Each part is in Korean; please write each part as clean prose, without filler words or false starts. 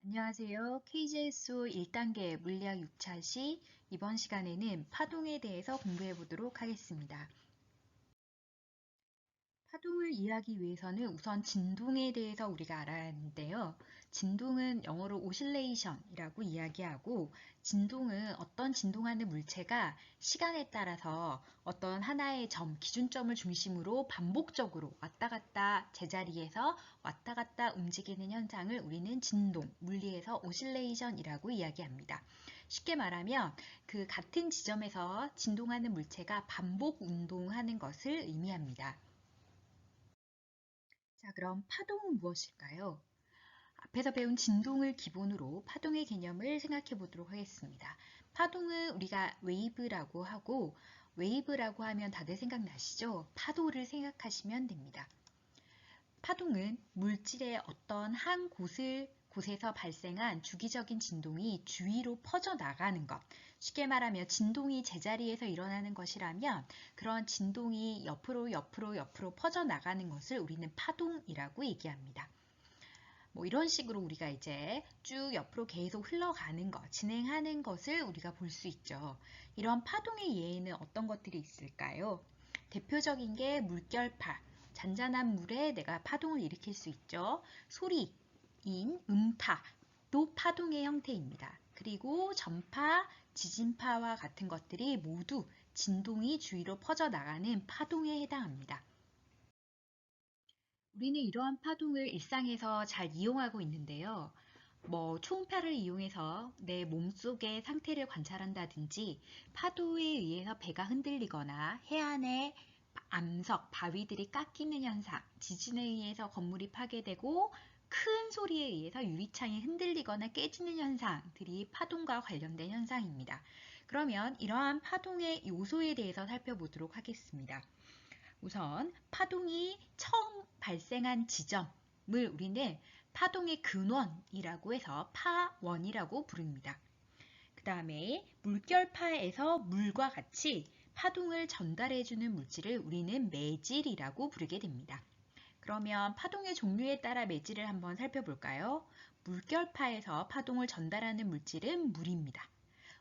안녕하세요. KJSO 1단계 물리학 6차 시 이번 시간에는 파동에 대해서 공부해 보도록 하겠습니다. 파동을 이해하기 위해서는 우선 진동에 대해서 우리가 알아야 하는데요. 진동은 영어로 오실레이션이라고 이야기하고 진동은 어떤 진동하는 물체가 시간에 따라서 어떤 하나의 점, 기준점을 중심으로 반복적으로 왔다 갔다 제자리에서 왔다 갔다 움직이는 현상을 우리는 진동, 물리에서 오실레이션이라고 이야기합니다. 쉽게 말하면 그 같은 지점에서 진동하는 물체가 반복 운동하는 것을 의미합니다. 자, 그럼 파동은 무엇일까요? 앞에서 배운 진동을 기본으로 파동의 개념을 생각해 보도록 하겠습니다. 파동은 우리가 웨이브라고 하고, 웨이브라고 하면 다들 생각나시죠? 파도를 생각하시면 됩니다. 파동은 물질의 어떤 한 곳에서 발생한 주기적인 진동이 주위로 퍼져나가는 것. 쉽게 말하면 진동이 제자리에서 일어나는 것이라면 그런 진동이 옆으로 퍼져나가는 것을 우리는 파동이라고 얘기합니다. 뭐 이런 식으로 우리가 이제 쭉 옆으로 계속 흘러가는 것, 진행하는 것을 우리가 볼 수 있죠. 이런 파동의 예에는 어떤 것들이 있을까요? 대표적인 게 물결파, 잔잔한 물에 내가 파동을 일으킬 수 있죠. 소리인 음파도 파동의 형태입니다. 그리고 전파, 지진파와 같은 것들이 모두 진동이 주위로 퍼져나가는 파동에 해당합니다. 우리는 이러한 파동을 일상에서 잘 이용하고 있는데요. 초음파를 이용해서 내 몸속의 상태를 관찰한다든지 파도에 의해서 배가 흔들리거나 해안의 암석, 바위들이 깎이는 현상, 지진에 의해서 건물이 파괴되고 큰 소리에 의해서 유리창이 흔들리거나 깨지는 현상들이 파동과 관련된 현상입니다. 그러면 이러한 파동의 요소에 대해서 살펴보도록 하겠습니다. 우선 파동이 처음 발생한 지점을 우리는 파동의 근원이라고 해서 파원이라고 부릅니다. 그 다음에 물결파에서 물과 같이 파동을 전달해주는 물질을 우리는 매질이라고 부르게 됩니다. 그러면 파동의 종류에 따라 매질을 한번 살펴볼까요? 물결파에서 파동을 전달하는 물질은 물입니다.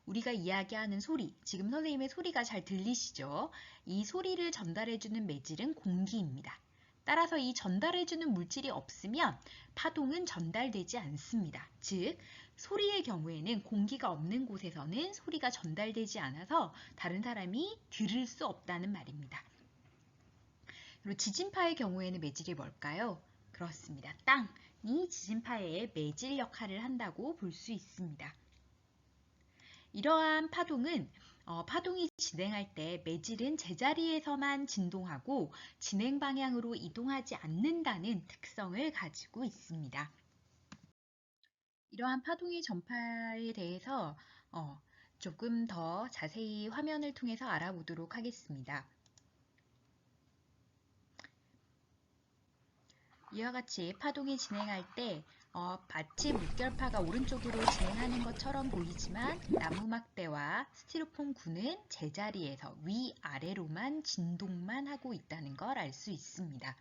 우리가 이야기하는 소리, 지금 선생님의 소리가 잘 들리시죠? 이 소리를 전달해주는 매질은 공기입니다. 따라서 이 전달해주는 물질이 없으면 파동은 전달되지 않습니다. 즉, 소리의 경우에는 공기가 없는 곳에서는 소리가 전달되지 않아서 다른 사람이 들을 수 없다는 말입니다. 그리고 지진파의 경우에는 매질이 뭘까요? 그렇습니다. 땅이 지진파의 매질 역할을 한다고 볼 수 있습니다. 이러한 파동은 파동이 진행할 때 매질은 제자리에서만 진동하고 진행 방향으로 이동하지 않는다는 특성을 가지고 있습니다. 이러한 파동의 전파에 대해서 조금 더 자세히 화면을 통해서 알아보도록 하겠습니다. 이와 같이 파동이 진행할 때 마치 물결파가 오른쪽으로 진행하는 것처럼 보이지만 나무막대와 스티로폼 구는 제자리에서 위아래로만 진동만 하고 있다는 걸 알 수 있습니다.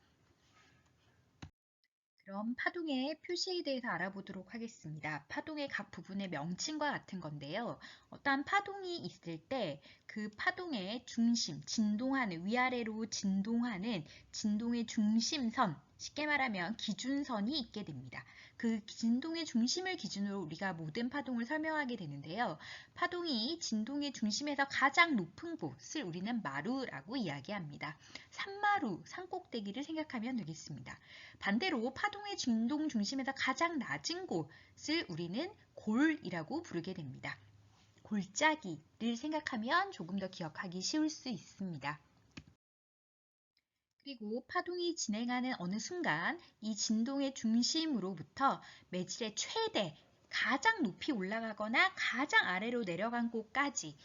그럼 파동의 표시에 대해서 알아보도록 하겠습니다. 파동의 각 부분의 명칭과 같은 건데요. 어떠한 파동이 있을 때 그 파동의 중심, 진동하는, 위아래로 진동하는 진동의 중심선, 쉽게 말하면 기준선이 있게 됩니다. 그 진동의 중심을 기준으로 우리가 모든 파동을 설명하게 되는데요. 파동이 진동의 중심에서 가장 높은 곳을 우리는 마루라고 이야기합니다. 산마루, 산꼭대기를 생각하면 되겠습니다. 반대로 파동의 진동 중심에서 가장 낮은 곳을 우리는 골이라고 부르게 됩니다. 골짜기를 생각하면 조금 더 기억하기 쉬울 수 있습니다. 그리고 파동이 진행하는 어느 순간 이 진동의 중심으로부터 매질의 최대, 가장 높이 올라가거나 가장 아래로 내려간 곳까지의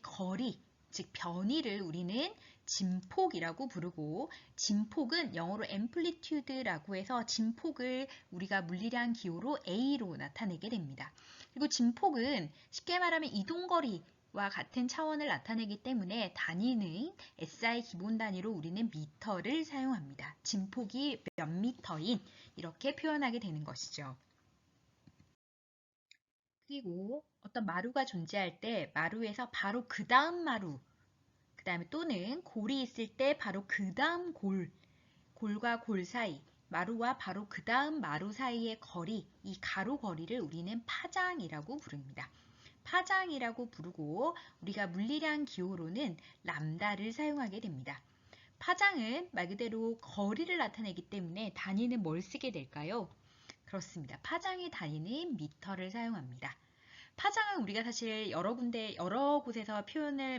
거리, 즉 변이를 우리는 진폭이라고 부르고 진폭은 영어로 amplitude라고 해서 진폭을 우리가 물리량 기호로 A로 나타내게 됩니다. 그리고 진폭은 쉽게 말하면 이동거리와 같은 차원을 나타내기 때문에 단위는 SI 기본 단위로 우리는 미터를 사용합니다. 진폭이 몇 미터인 이렇게 표현하게 되는 것이죠. 그리고 어떤 마루가 존재할 때 마루에서 바로 그 다음 마루, 그 다음에 또는 골이 있을 때 바로 그 다음 골, 골과 골 사이, 마루와 바로 그 다음 마루 사이의 거리, 이 가로 거리를 우리는 파장이라고 부릅니다. 파장이라고 부르고 우리가 물리량 기호로는 람다를 사용하게 됩니다. 파장은 말 그대로 거리를 나타내기 때문에 단위는 뭘 쓰게 될까요? 그렇습니다. 파장의 단위는 미터를 사용합니다. 파장은 우리가 사실 여러 곳에서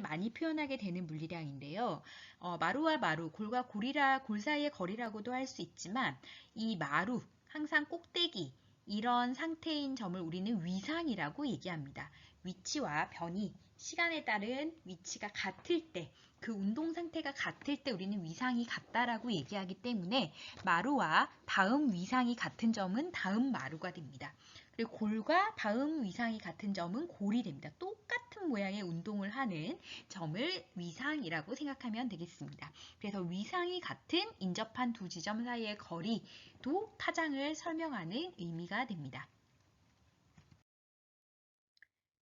많이 표현하게 되는 물리량인데요. 마루와 마루, 골과 골 사이의 거리라고도 할 수 있지만 이 마루, 항상 꼭대기, 이런 상태인 점을 우리는 위상이라고 얘기합니다. 위치와 변이, 시간에 따른 위치가 같을 때, 그 운동 상태가 같을 때 우리는 위상이 같다라고 얘기하기 때문에 마루와 다음 위상이 같은 점은 다음 마루가 됩니다. 그리고 골과 다음 위상이 같은 점은 골이 됩니다. 똑같은 모양의 운동을 하는 점을 위상이라고 생각하면 되겠습니다. 그래서 위상이 같은 인접한 두 지점 사이의 거리도 파장을 설명하는 의미가 됩니다.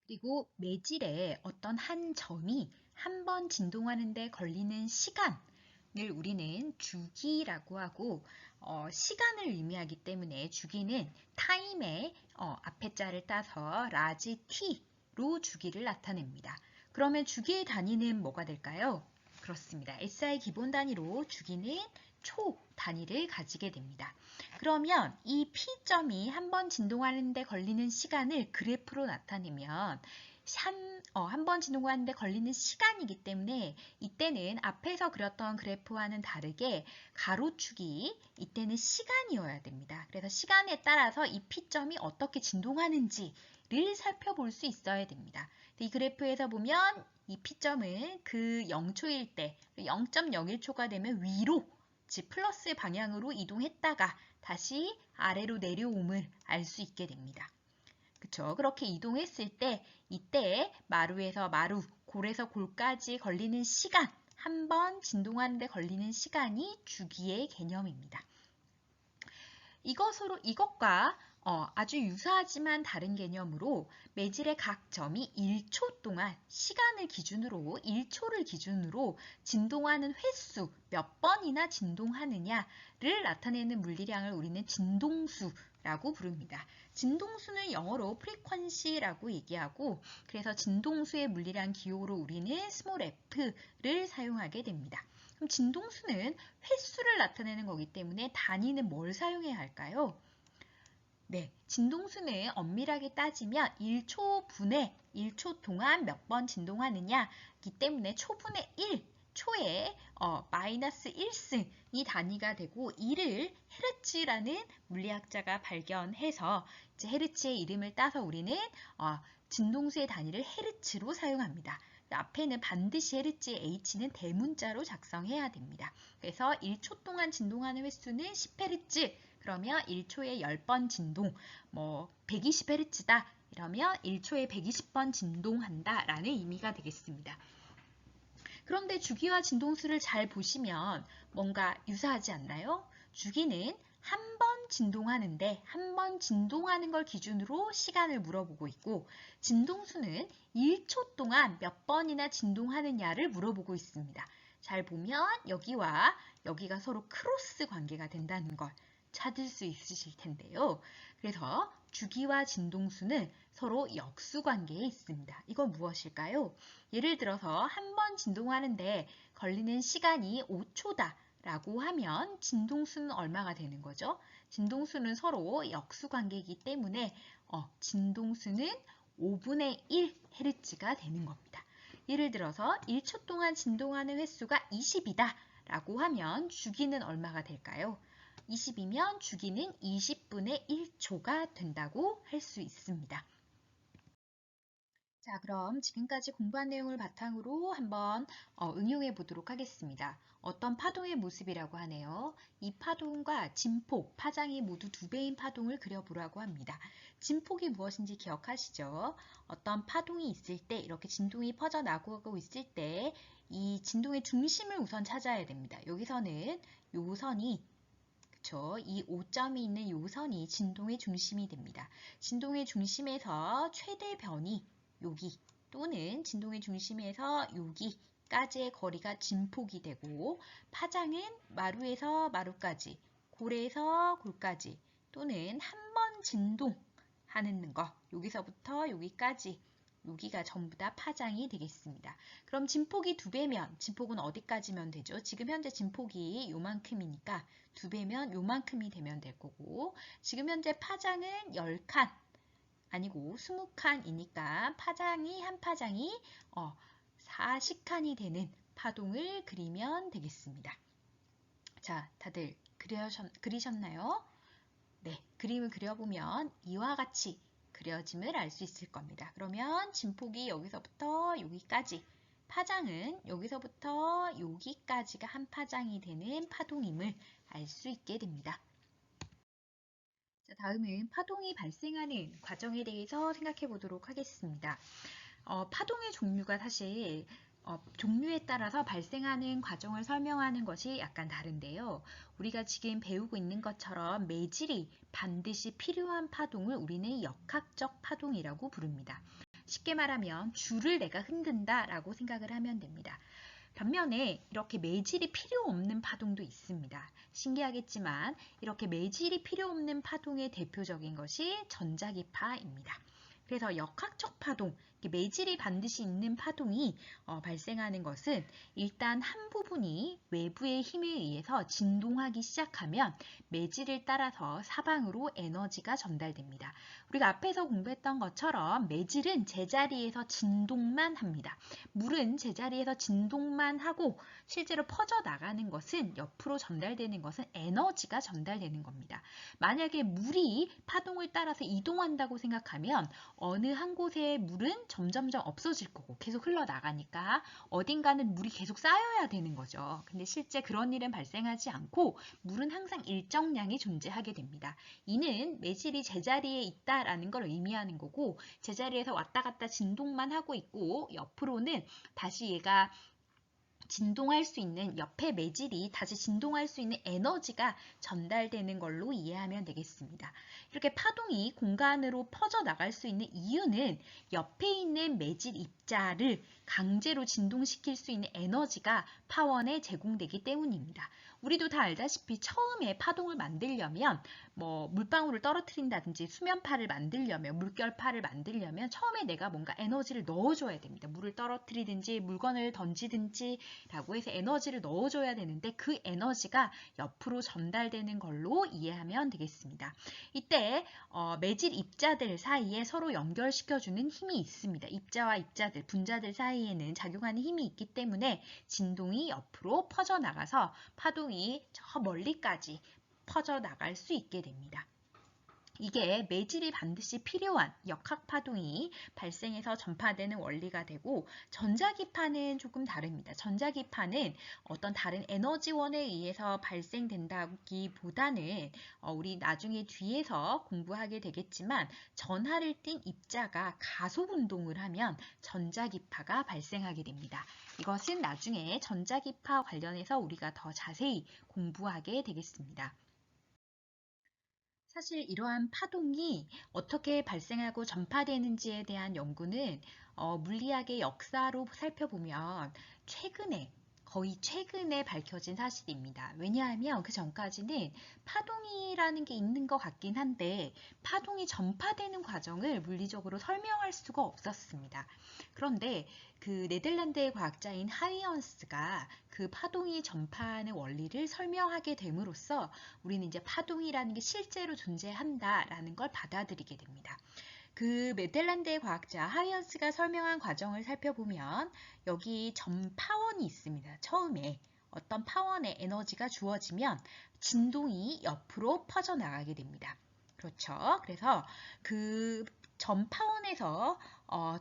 그리고 매질의 어떤 한 점이 한 번 진동하는 데 걸리는 시간을 우리는 주기라고 하고 시간을 의미하기 때문에 주기는 타임의 앞에 자를 따서 라지 t로 주기를 나타냅니다. 그러면 주기의 단위는 뭐가 될까요? 그렇습니다. SI 기본 단위로 주기는 초 단위를 가지게 됩니다. 그러면 이 P점이 한 번 진동하는 데 걸리는 시간을 그래프로 나타내면 한 번 진동하는 데 걸리는 시간이기 때문에 이때는 앞에서 그렸던 그래프와는 다르게 가로축이 이때는 시간이어야 됩니다. 그래서 시간에 따라서 이 P점이 어떻게 진동하는지를 살펴볼 수 있어야 됩니다. 이 그래프에서 보면 이 P점은 그 0초일 때 0.01초가 되면 위로 즉 플러스의 방향으로 이동했다가 다시 아래로 내려옴을 알 수 있게 됩니다. 그쵸? 그렇게 이동했을 때 이때 마루에서 마루, 골에서 골까지 걸리는 시간, 한 번 진동하는 데 걸리는 시간이 주기의 개념입니다. 이것과 아주 유사하지만 다른 개념으로 매질의 각 점이 1초 동안 시간을 기준으로 1초를 기준으로 진동하는 횟수 몇 번이나 진동하느냐를 나타내는 물리량을 우리는 진동수라고 부릅니다. 진동수는 영어로 frequency라고 얘기하고 그래서 진동수의 물리량 기호로 우리는 small f를 사용하게 됩니다. 그럼 진동수는 횟수를 나타내는 거기 때문에 단위는 뭘 사용해야 할까요? 네, 진동수는 엄밀하게 따지면 1초 동안 몇 번 진동하느냐이기 때문에 초분의 1, 초에 마이너스 1승이 단위가 되고 이를 헤르츠라는 물리학자가 발견해서 이제 헤르츠의 이름을 따서 우리는 진동수의 단위를 헤르츠로 사용합니다. 앞에는 반드시 헤르츠의 H는 대문자로 작성해야 됩니다. 그래서 1초 동안 진동하는 횟수는 10헤르츠, 그러면 1초에 10번 진동, 120Hz다 이러면 1초에 120번 진동한다 라는 의미가 되겠습니다. 그런데 주기와 진동수를 잘 보시면 뭔가 유사하지 않나요? 주기는 한 번 진동하는데 한 번 진동하는 걸 기준으로 시간을 물어보고 있고 진동수는 1초 동안 몇 번이나 진동하느냐를 물어보고 있습니다. 잘 보면 여기와 여기가 서로 크로스 관계가 된다는 걸 찾을 수 있으실 텐데요. 그래서 주기와 진동수는 서로 역수 관계에 있습니다. 이건 무엇일까요? 예를 들어서 한 번 진동하는데 걸리는 시간이 5초다 라고 하면 진동수는 얼마가 되는 거죠? 진동수는 서로 역수 관계이기 때문에 진동수는 5분의 1Hz가 되는 겁니다. 예를 들어서 1초 동안 진동하는 횟수가 20이다 라고 하면 주기는 얼마가 될까요? 20이면 주기는 20분의 1초가 된다고 할 수 있습니다. 자, 그럼 지금까지 공부한 내용을 바탕으로 한번 응용해 보도록 하겠습니다. 어떤 파동의 모습이라고 하네요. 이 파동과 진폭, 파장이 모두 2배인 파동을 그려보라고 합니다. 진폭이 무엇인지 기억하시죠? 어떤 파동이 있을 때 이렇게 진동이 퍼져나가고 있을 때 이 진동의 중심을 우선 찾아야 됩니다. 여기서는 요 선이 그쵸? 이 O점이 있는 요 선이 진동의 중심이 됩니다. 진동의 중심에서 최대 변이 여기 또는 진동의 중심에서 여기까지의 거리가 진폭이 되고 파장은 마루에서 마루까지, 골에서 골까지 또는 한 번 진동하는 거 여기서부터 여기까지 여기가 전부 다 파장이 되겠습니다. 그럼 진폭이 2배면 진폭은 어디까지면 되죠? 지금 현재 진폭이 요만큼이니까 2배면 요만큼이 되면 될 거고 지금 현재 파장은 10칸 아니고 20칸이니까 파장이 한 파장이 40칸이 되는 파동을 그리면 되겠습니다. 자, 다들 그리셨나요? 네, 그림을 그려보면 이와 같이 그려짐을 알 수 있을 겁니다. 그러면 진폭이 여기서부터 여기까지, 파장은 여기서부터 여기까지가 한 파장이 되는 파동임을 알 수 있게 됩니다. 자, 다음은 파동이 발생하는 과정에 대해서 생각해 보도록 하겠습니다. 파동의 종류가 사실 종류에 따라서 발생하는 과정을 설명하는 것이 약간 다른데요. 우리가 지금 배우고 있는 것처럼 매질이 반드시 필요한 파동을 우리는 역학적 파동이라고 부릅니다. 쉽게 말하면 줄을 내가 흔든다 라고 생각을 하면 됩니다. 반면에 이렇게 매질이 필요 없는 파동도 있습니다. 신기하겠지만 이렇게 매질이 필요 없는 파동의 대표적인 것이 전자기파입니다. 그래서 역학적 파동, 매질이 반드시 있는 파동이 발생하는 것은 일단 한 부분이 외부의 힘에 의해서 진동하기 시작하면 매질을 따라서 사방으로 에너지가 전달됩니다. 우리가 앞에서 공부했던 것처럼 매질은 제자리에서 진동만 합니다. 물은 제자리에서 진동만 하고 실제로 퍼져나가는 것은 옆으로 전달되는 것은 에너지가 전달되는 겁니다. 만약에 물이 파동을 따라서 이동한다고 생각하면 어느 한 곳의 물은 점점점 없어질 거고 계속 흘러나가니까 어딘가는 물이 계속 쌓여야 되는 거죠. 근데 실제 그런 일은 발생하지 않고 물은 항상 일정량이 존재하게 됩니다. 이는 매질이 제자리에 있다라는 걸 의미하는 거고 제자리에서 왔다 갔다 진동만 하고 있고 옆으로는 다시 얘가 진동할 수 있는 옆에 매질이 다시 진동할 수 있는 에너지가 전달되는 걸로 이해하면 되겠습니다. 이렇게 파동이 공간으로 퍼져나갈 수 있는 이유는 옆에 있는 매질 입자를 강제로 진동시킬 수 있는 에너지가 파원에 제공되기 때문입니다. 우리도 다 알다시피 처음에 파동을 만들려면 물방울을 떨어뜨린다든지 수면파를 만들려면 물결파를 만들려면 처음에 내가 뭔가 에너지를 넣어줘야 됩니다. 물을 떨어뜨리든지 물건을 던지든지 라고 해서 에너지를 넣어줘야 되는데 그 에너지가 옆으로 전달되는 걸로 이해하면 되겠습니다. 이때 매질 입자들 사이에 서로 연결시켜주는 힘이 있습니다. 입자와 입자들, 분자들 사이에는 작용하는 힘이 있기 때문에 진동이 옆으로 퍼져나가서 파동이 저 멀리까지 퍼져나갈 수 있게 됩니다. 이게 매질이 반드시 필요한 역학파동이 발생해서 전파되는 원리가 되고 전자기파는 조금 다릅니다. 전자기파는 어떤 다른 에너지원에 의해서 발생된다기보다는 우리 나중에 뒤에서 공부하게 되겠지만 전하를 띤 입자가 가속운동을 하면 전자기파가 발생하게 됩니다. 이것은 나중에 전자기파 관련해서 우리가 더 자세히 공부하게 되겠습니다. 사실 이러한 파동이 어떻게 발생하고 전파되는지에 대한 연구는 물리학의 역사로 살펴보면 거의 최근에 밝혀진 사실입니다. 왜냐하면 그 전까지는 파동이라는 게 있는 것 같긴 한데 파동이 전파되는 과정을 물리적으로 설명할 수가 없었습니다. 그런데 그 네덜란드의 과학자인 하이언스가 그 파동이 전파하는 원리를 설명하게 됨으로써 우리는 이제 파동이라는 게 실제로 존재한다라는 걸 받아들이게 됩니다. 그 네덜란드의 과학자 하이언스가 설명한 과정을 살펴보면 여기 전파원이 있습니다. 처음에 어떤 파원의 에너지가 주어지면 진동이 옆으로 퍼져나가게 됩니다. 그렇죠? 그래서 그 전파원에서 한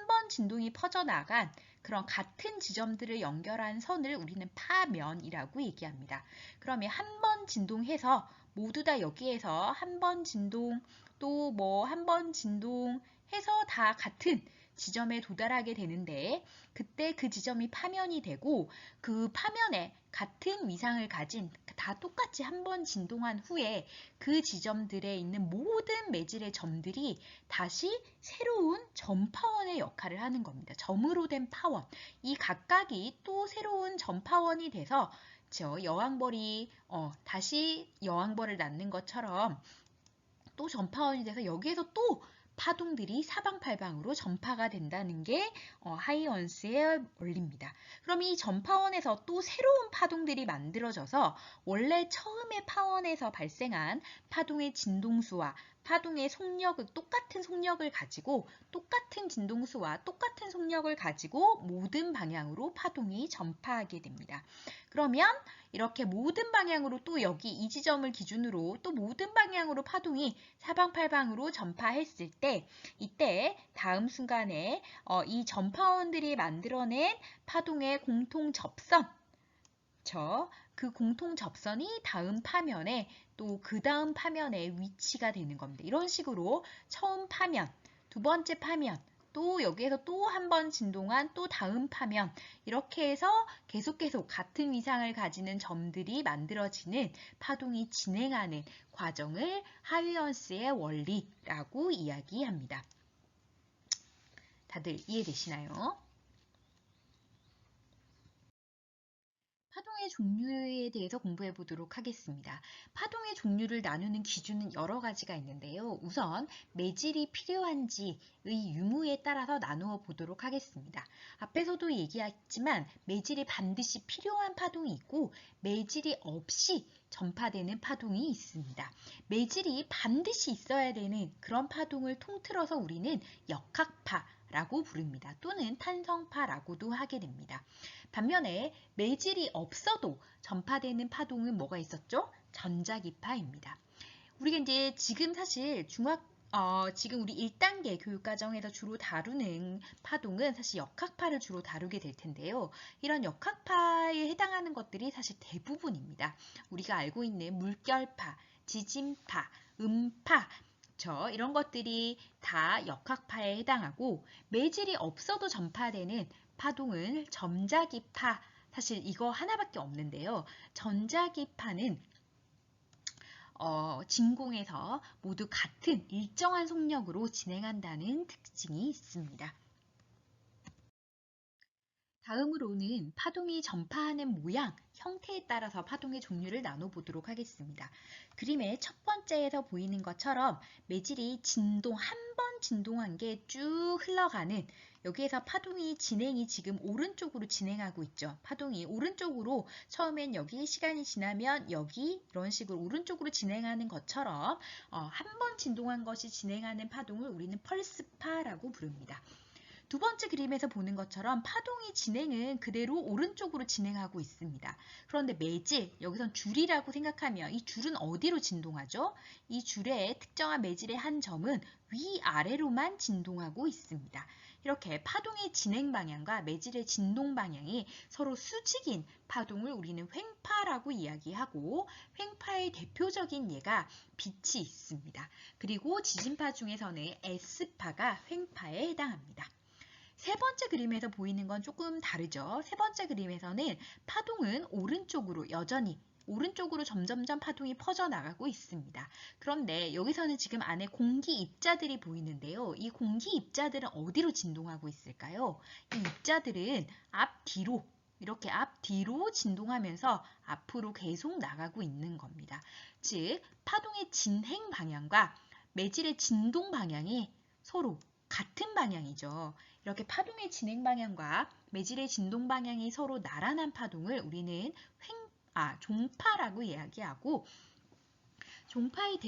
번 진동이 퍼져나간 그런 같은 지점들을 연결한 선을 우리는 파면이라고 얘기합니다. 그러면 한 번 진동해서 모두 다 여기에서 한 번 진동 또 한 번 진동 해서 다 같은 지점에 도달하게 되는데 그때 그 지점이 파면이 되고 그 파면에 같은 위상을 가진 다 똑같이 한 번 진동한 후에 그 지점들에 있는 모든 매질의 점들이 다시 새로운 점파원의 역할을 하는 겁니다. 점으로 된 파원. 이 각각이 또 새로운 점파원이 돼서 여왕벌이 다시 여왕벌을 낳는 것처럼 또 전파원이 돼서 여기에서 또 파동들이 사방팔방으로 전파가 된다는 게 하이언스의 원리입니다. 그럼 이 전파원에서 또 새로운 파동들이 만들어져서 원래 처음에 파원에서 발생한 파동의 진동수와 파동의 속력을 똑같은 속력을 가지고 똑같은 진동수와 똑같은 속력을 가지고 모든 방향으로 파동이 전파하게 됩니다. 그러면 이렇게 모든 방향으로 또 여기 이 지점을 기준으로 또 모든 방향으로 파동이 사방팔방으로 전파했을 때 이때 다음 순간에 이 전파원들이 만들어낸 파동의 공통 접선 그 공통 접선이 다음 파면에 또 그 다음 파면의 위치가 되는 겁니다. 이런 식으로 처음 파면, 두 번째 파면, 또 여기에서 또 한 번 진동한 또 다음 파면 이렇게 해서 계속 같은 위상을 가지는 점들이 만들어지는 파동이 진행하는 과정을 하이언스의 원리라고 이야기합니다. 다들 이해되시나요? 파동의 종류에 대해서 공부해 보도록 하겠습니다. 파동의 종류를 나누는 기준은 여러 가지가 있는데요. 우선 매질이 필요한지의 유무에 따라서 나누어 보도록 하겠습니다. 앞에서도 얘기했지만 매질이 반드시 필요한 파동이 있고 매질이 없이 전파되는 파동이 있습니다. 매질이 반드시 있어야 되는 그런 파동을 통틀어서 우리는 역학파라고 부릅니다. 또는 탄성파라고도 하게 됩니다. 반면에 매질이 없어도 전파되는 파동은 뭐가 있었죠? 전자기파입니다. 우리가 이제 지금 사실 지금 우리 1단계 교육과정에서 주로 다루는 파동은 사실 역학파를 주로 다루게 될 텐데요. 이런 역학파에 해당하는 것들이 사실 대부분입니다. 우리가 알고 있는 물결파, 지진파, 음파, 이런 것들이 다 역학파에 해당하고 매질이 없어도 전파되는 파동은 전자기파, 사실 이거 하나밖에 없는데요. 전자기파는 진공에서 모두 같은 일정한 속력으로 진행한다는 특징이 있습니다. 다음으로는 파동이 전파하는 모양, 형태에 따라서 파동의 종류를 나눠보도록 하겠습니다. 그림의 첫 번째에서 보이는 것처럼 매질이 한 번 진동한 게 쭉 흘러가는 여기에서 파동이 진행이 지금 오른쪽으로 진행하고 있죠. 파동이 오른쪽으로 처음엔 여기 시간이 지나면 여기 이런 식으로 오른쪽으로 진행하는 것처럼 한 번 진동한 것이 진행하는 파동을 우리는 펄스파라고 부릅니다. 두 번째 그림에서 보는 것처럼 파동의 진행은 그대로 오른쪽으로 진행하고 있습니다. 그런데 매질, 여기선 줄이라고 생각하면 이 줄은 어디로 진동하죠? 이 줄의 특정한 매질의 한 점은 위아래로만 진동하고 있습니다. 이렇게 파동의 진행 방향과 매질의 진동 방향이 서로 수직인 파동을 우리는 횡파라고 이야기하고 횡파의 대표적인 예가 빛이 있습니다. 그리고 지진파 중에서는 S파가 횡파에 해당합니다. 세 번째 그림에서 보이는 건 조금 다르죠. 세 번째 그림에서는 파동은 여전히 오른쪽으로 점점점 파동이 퍼져나가고 있습니다. 그런데 여기서는 지금 안에 공기 입자들이 보이는데요. 이 공기 입자들은 어디로 진동하고 있을까요? 이 입자들은 앞뒤로 이렇게 앞뒤로 진동하면서 앞으로 계속 나가고 있는 겁니다. 즉, 파동의 진행 방향과 매질의 진동 방향이 서로 같은 방향이죠. 이렇게 파동의 진행 방향과 매질의 진동 방향이 서로 나란한 파동을 우리는 종파라고 이야기하고 종파의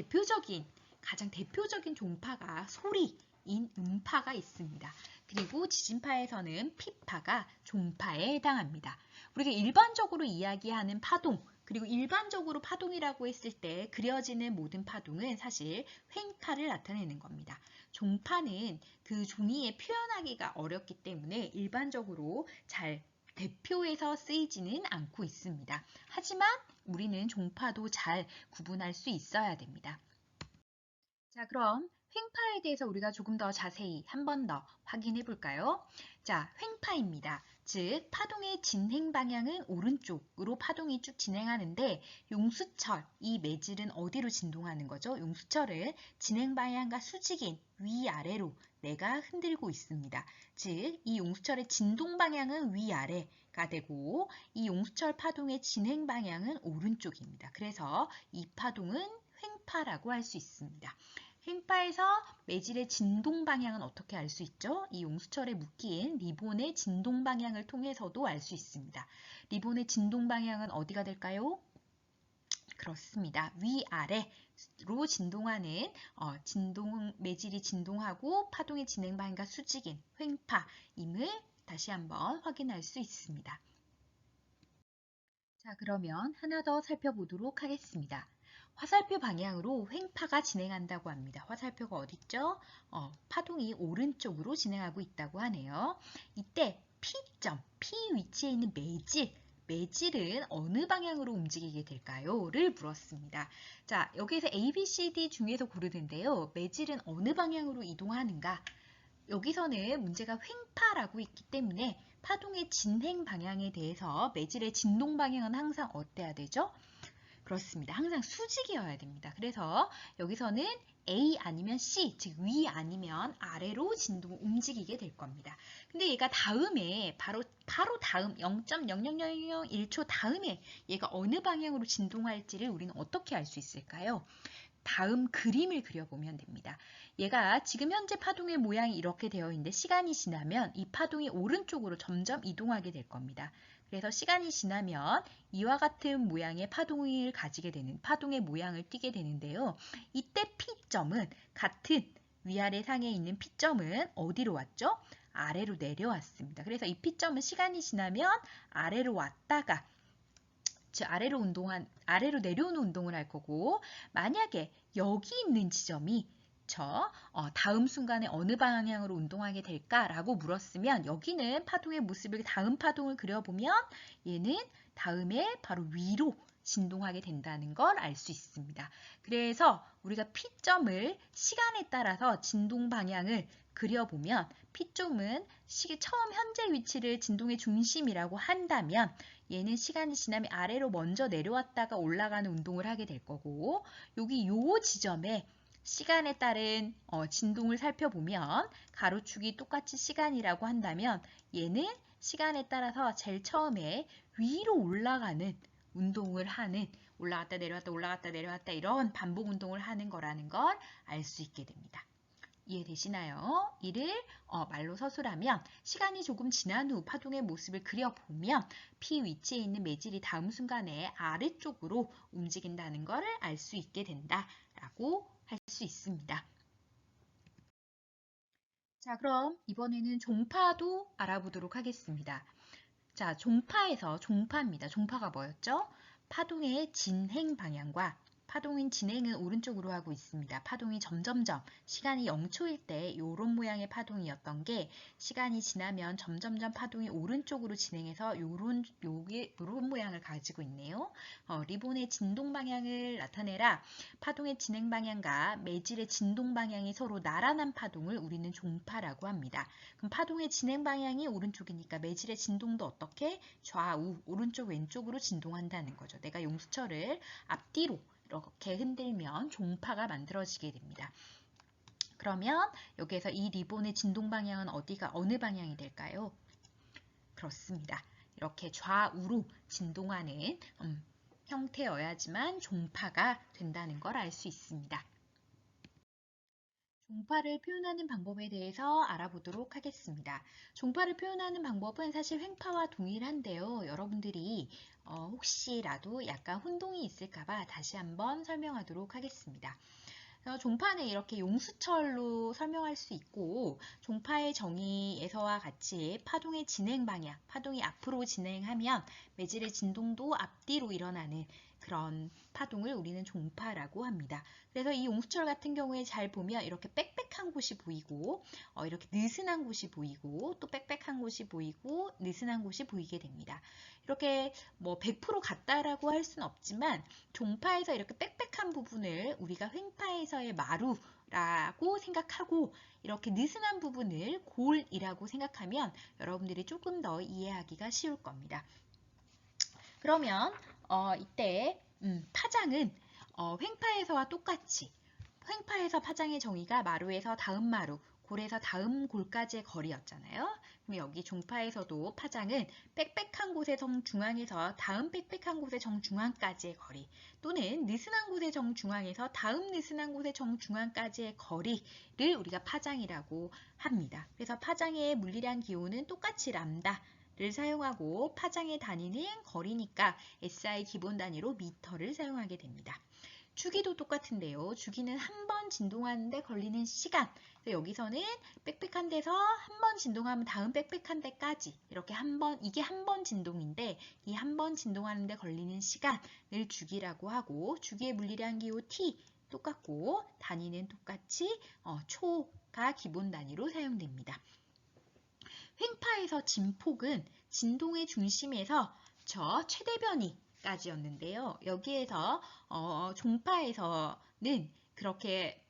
가장 대표적인 종파가 소리인 음파가 있습니다. 그리고 지진파에서는 피파가 종파에 해당합니다. 우리가 일반적으로 이야기하는 파동, 그리고 일반적으로 파동이라고 했을 때 그려지는 모든 파동은 사실 횡파를 나타내는 겁니다. 종파는 그 종이에 표현하기가 어렵기 때문에 일반적으로 잘 대표해서 쓰이지는 않고 있습니다. 하지만 우리는 종파도 잘 구분할 수 있어야 됩니다. 자, 그럼 횡파에 대해서 우리가 조금 더 자세히 한 번 더 확인해 볼까요? 자, 횡파입니다. 즉, 파동의 진행 방향은 오른쪽으로 파동이 쭉 진행하는데 용수철, 이 매질은 어디로 진동하는 거죠? 용수철을 진행 방향과 수직인 위아래로 내가 흔들고 있습니다. 즉, 이 용수철의 진동 방향은 위아래가 되고 이 용수철 파동의 진행 방향은 오른쪽입니다. 그래서 이 파동은 횡파라고 할 수 있습니다. 횡파에서 매질의 진동 방향은 어떻게 알 수 있죠? 이 용수철에 묶인 리본의 진동 방향을 통해서도 알 수 있습니다. 리본의 진동 방향은 어디가 될까요? 그렇습니다. 위아래로 진동하는 매질이 진동하고 파동의 진행 방향과 수직인 횡파임을 다시 한번 확인할 수 있습니다. 자, 그러면 하나 더 살펴보도록 하겠습니다. 화살표 방향으로 횡파가 진행한다고 합니다. 화살표가 어딨죠? 파동이 오른쪽으로 진행하고 있다고 하네요. 이때 P점, P 위치에 있는 매질은 어느 방향으로 움직이게 될까요? 를 물었습니다. 자, 여기서 A, B, C, D 중에서 고르는데요. 매질은 어느 방향으로 이동하는가? 여기서는 문제가 횡파라고 있기 때문에 파동의 진행 방향에 대해서 매질의 진동 방향은 항상 어때야 되죠? 그렇습니다. 항상 수직이어야 됩니다. 그래서 여기서는 A 아니면 C, 즉 위 아니면 아래로 움직이게 될 겁니다. 근데 얘가 다음에 바로 다음 0.00001초 다음에 얘가 어느 방향으로 진동할지를 우리는 어떻게 알 수 있을까요? 다음 그림을 그려보면 됩니다. 얘가 지금 현재 파동의 모양이 이렇게 되어 있는데 시간이 지나면 이 파동이 오른쪽으로 점점 이동하게 될 겁니다. 그래서 시간이 지나면 이와 같은 모양의 파동을 가지게 되는 파동의 모양을 띠게 되는데요. 이때 P점은 같은 위아래 상에 있는 P점은 어디로 왔죠? 아래로 내려왔습니다. 그래서 이 P점은 시간이 지나면 아래로 왔다가 즉 아래로 내려오는 운동을 할 거고 만약에 여기 있는 지점이 다음 순간에 어느 방향으로 운동하게 될까라고 물었으면 여기는 파동의 모습을 다음 파동을 그려보면 얘는 다음에 바로 위로 진동하게 된다는 걸 알 수 있습니다. 그래서 우리가 P점을 시간에 따라서 진동 방향을 그려보면 P점은 처음 현재 위치를 진동의 중심이라고 한다면 얘는 시간이 지나면 아래로 먼저 내려왔다가 올라가는 운동을 하게 될 거고 여기 요 지점에 시간에 따른 진동을 살펴보면 가로축이 똑같이 시간이라고 한다면 얘는 시간에 따라서 제일 처음에 위로 올라가는 운동을 하는 올라갔다 내려왔다 올라갔다 내려왔다 이런 반복 운동을 하는 거라는 걸 알 수 있게 됩니다. 이해되시나요? 이를 말로 서술하면 시간이 조금 지난 후 파동의 모습을 그려보면 P 위치에 있는 매질이 다음 순간에 아래쪽으로 움직인다는 것을 알 수 있게 된다라고 할 수 있습니다. 자, 그럼 이번에는 종파도 알아보도록 하겠습니다. 자, 종파입니다. 종파가 뭐였죠? 파동의 진행 방향과 파동인 진행은 오른쪽으로 하고 있습니다. 파동이 점점점 시간이 0초일 때 이런 모양의 파동이었던 게 시간이 지나면 점점점 파동이 오른쪽으로 진행해서 요런 모양을 가지고 있네요. 리본의 진동 방향을 나타내라. 파동의 진행 방향과 매질의 진동 방향이 서로 나란한 파동을 우리는 종파라고 합니다. 그럼 파동의 진행 방향이 오른쪽이니까 매질의 진동도 어떻게? 좌우, 오른쪽, 왼쪽으로 진동한다는 거죠. 내가 용수철을 앞뒤로 이렇게 흔들면 종파가 만들어지게 됩니다. 그러면 여기에서 이 리본의 진동 방향은 어느 방향이 될까요? 그렇습니다. 이렇게 좌우로 진동하는 형태여야지만 종파가 된다는 걸 알 수 있습니다. 종파를 표현하는 방법에 대해서 알아보도록 하겠습니다. 종파를 표현하는 방법은 사실 횡파와 동일한데요. 여러분들이 혹시라도 약간 혼동이 있을까봐 다시 한번 설명하도록 하겠습니다. 종파는 이렇게 용수철로 설명할 수 있고 종파의 정의에서와 같이 파동의 진행 방향, 파동이 앞으로 진행하면 매질의 진동도 앞뒤로 일어나는 그런 파동을 우리는 종파라고 합니다. 그래서 이 용수철 같은 경우에 잘 보면 이렇게 빽빽한 곳이 보이고 이렇게 느슨한 곳이 보이고 또 빽빽한 곳이 보이고 느슨한 곳이 보이게 됩니다. 이렇게 뭐 100% 같다라고 할 수는 없지만 종파에서 이렇게 빽빽한 부분을 우리가 횡파에서의 마루라고 생각하고 이렇게 느슨한 부분을 골이라고 생각하면 여러분들이 조금 더 이해하기가 쉬울 겁니다. 그러면 이때 파장은 횡파에서와 똑같이 횡파에서 파장의 정의가 마루에서 다음 마루, 골에서 다음 골까지의 거리였잖아요. 그럼 여기 종파에서도 파장은 빽빽한 곳의 정중앙에서 다음 빽빽한 곳의 정중앙까지의 거리 또는 느슨한 곳의 정중앙에서 다음 느슨한 곳의 정중앙까지의 거리를 우리가 파장이라고 합니다. 그래서 파장의 물리량 기호는 똑같이 람다 를 사용하고 파장의 단위는 거리니까 SI 기본 단위로 미터를 사용하게 됩니다. 주기도 똑같은데요. 주기는 한 번 진동하는데 걸리는 시간. 여기서는 빽빽한 데서 한 번 진동하면 다음 빽빽한 데까지 이렇게 이게 한 번 진동인데 이 한 번 진동하는데 걸리는 시간을 주기라고 하고 주기의 물리량 기호 T 똑같고 단위는 똑같이 초가 기본 단위로 사용됩니다. 횡파에서 진폭은 진동의 중심에서 저 최대 변이까지였는데요. 여기에서 종파에서는 그렇게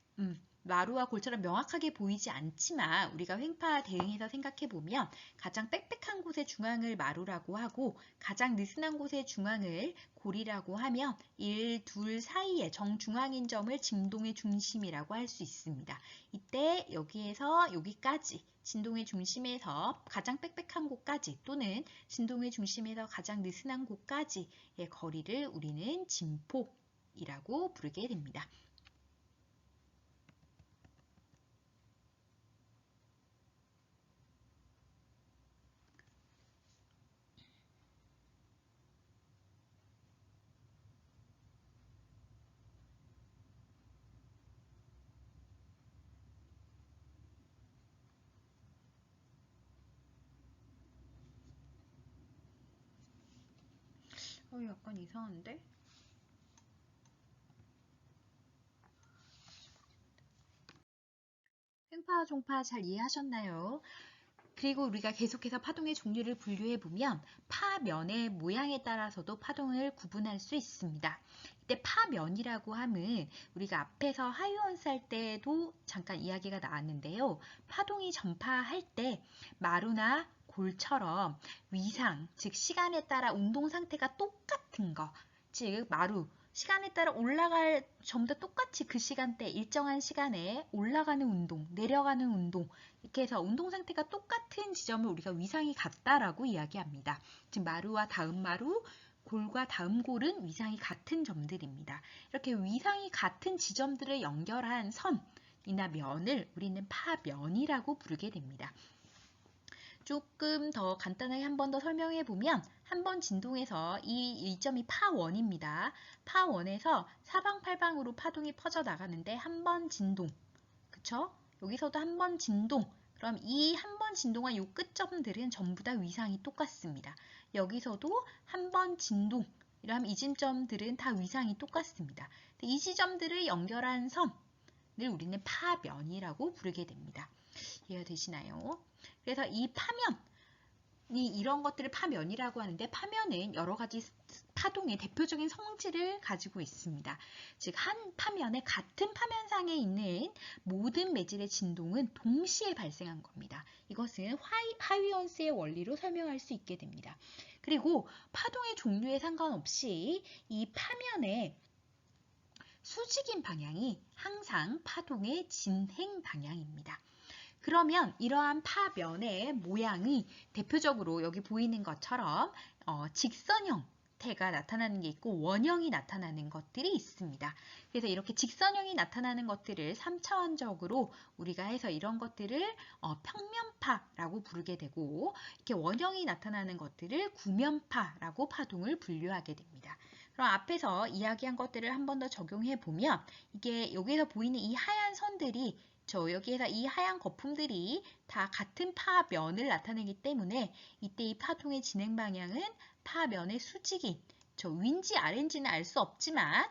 마루와 골처럼 명확하게 보이지 않지만 우리가 횡파 대응해서 생각해보면 가장 빽빽한 곳의 중앙을 마루라고 하고 가장 느슨한 곳의 중앙을 골이라고 하면 1, 2 사이의 정중앙인 점을 진동의 중심이라고 할 수 있습니다. 이때 여기에서 여기까지 진동의 중심에서 가장 빽빽한 곳까지 또는 진동의 중심에서 가장 느슨한 곳까지의 거리를 우리는 진폭이라고 부르게 됩니다. 약간 이상한데? 횡파, 종파 잘 이해하셨나요? 그리고 우리가 계속해서 파동의 종류를 분류해보면 파면의 모양에 따라서도 파동을 구분할 수 있습니다. 이때 파면이라고 하면 우리가 앞에서 하이원스 할 때도 잠깐 이야기가 나왔는데요. 파동이 전파할 때 마루나 골처럼 위상, 즉 시간에 따라 운동 상태가 똑같은 거, 즉 마루, 시간에 따라 올라갈 전부 다 똑같이 그 시간대 일정한 시간에 올라가는 운동, 내려가는 운동 이렇게 해서 운동 상태가 똑같은 지점을 우리가 위상이 같다라고 이야기합니다. 즉 마루와 다음 마루, 골과 다음 골은 위상이 같은 점들입니다. 이렇게 위상이 같은 지점들을 연결한 선이나 면을 우리는 파면이라고 부르게 됩니다. 조금 더 간단하게 한 번 더 설명해 보면 한 번 진동에서 이 점이 파1입니다. 파1에서 사방팔방으로 파동이 퍼져 나가는데 한 번 진동, 그쵸? 여기서도 한 번 진동, 그럼 이 한 번 진동한 이 끝점들은 전부 다 위상이 똑같습니다. 여기서도 한 번 진동, 이러면 이 지점들은 다 위상이 똑같습니다. 이 지점들을 연결한 선을 우리는 파면이라고 부르게 됩니다. 이해가 되시나요? 그래서 이 파면이 이런 것들을 파면이라고 하는데 파면은 여러 가지 파동의 대표적인 성질을 가지고 있습니다. 즉, 한 파면에 같은 파면상에 있는 모든 매질의 진동은 동시에 발생한 겁니다. 이것은 하이원스의 원리로 설명할 수 있게 됩니다. 그리고 파동의 종류에 상관없이 이 파면의 수직인 방향이 항상 파동의 진행 방향입니다. 그러면 이러한 파면의 모양이 대표적으로 여기 보이는 것처럼 직선 형태가 나타나는 게 있고 원형이 나타나는 것들이 있습니다. 그래서 이렇게 직선형이 나타나는 것들을 3차원적으로 우리가 해서 이런 것들을 평면파라고 부르게 되고 이렇게 원형이 나타나는 것들을 구면파라고 파동을 분류하게 됩니다. 그럼 앞에서 이야기한 것들을 한 번 더 적용해 보면 이게 여기서 보이는 이 하얀 선들이 여기에서 이 하얀 거품들이 다 같은 파면을 나타내기 때문에 이때 이 파동의 진행 방향은 파면의 수직인 저 위인지 아래인지는 알 수 없지만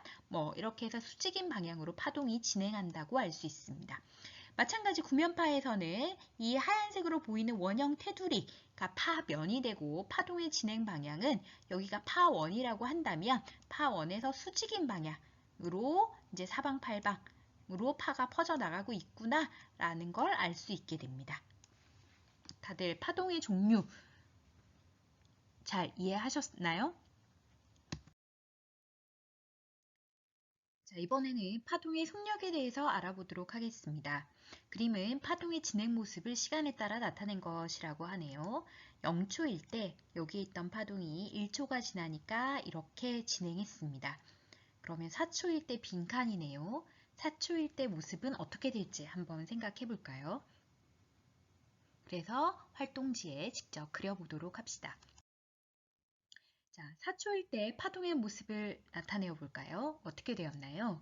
이렇게 해서 수직인 방향으로 파동이 진행한다고 알 수 있습니다. 마찬가지 구면파에서는 이 하얀색으로 보이는 원형 테두리가 파면이 되고 파동의 진행 방향은 여기가 파원이라고 한다면 파원에서 수직인 방향으로 이제 사방팔방으로 파가 퍼져나가고 있구나라는 걸 알 수 있게 됩니다. 다들 파동의 종류 잘 이해하셨나요? 자, 이번에는 파동의 속력에 대해서 알아보도록 하겠습니다. 그림은 파동의 진행 모습을 시간에 따라 나타낸 것이라고 하네요. 0초일 때 여기에 있던 파동이 1초가 지나니까 이렇게 진행했습니다. 그러면 4초일 때 빈칸이네요. 4초일 때 모습은 어떻게 될지 한번 생각해 볼까요? 그래서 활동지에 직접 그려보도록 합시다. 자, 4초일 때 파동의 모습을 나타내어 볼까요? 어떻게 되었나요?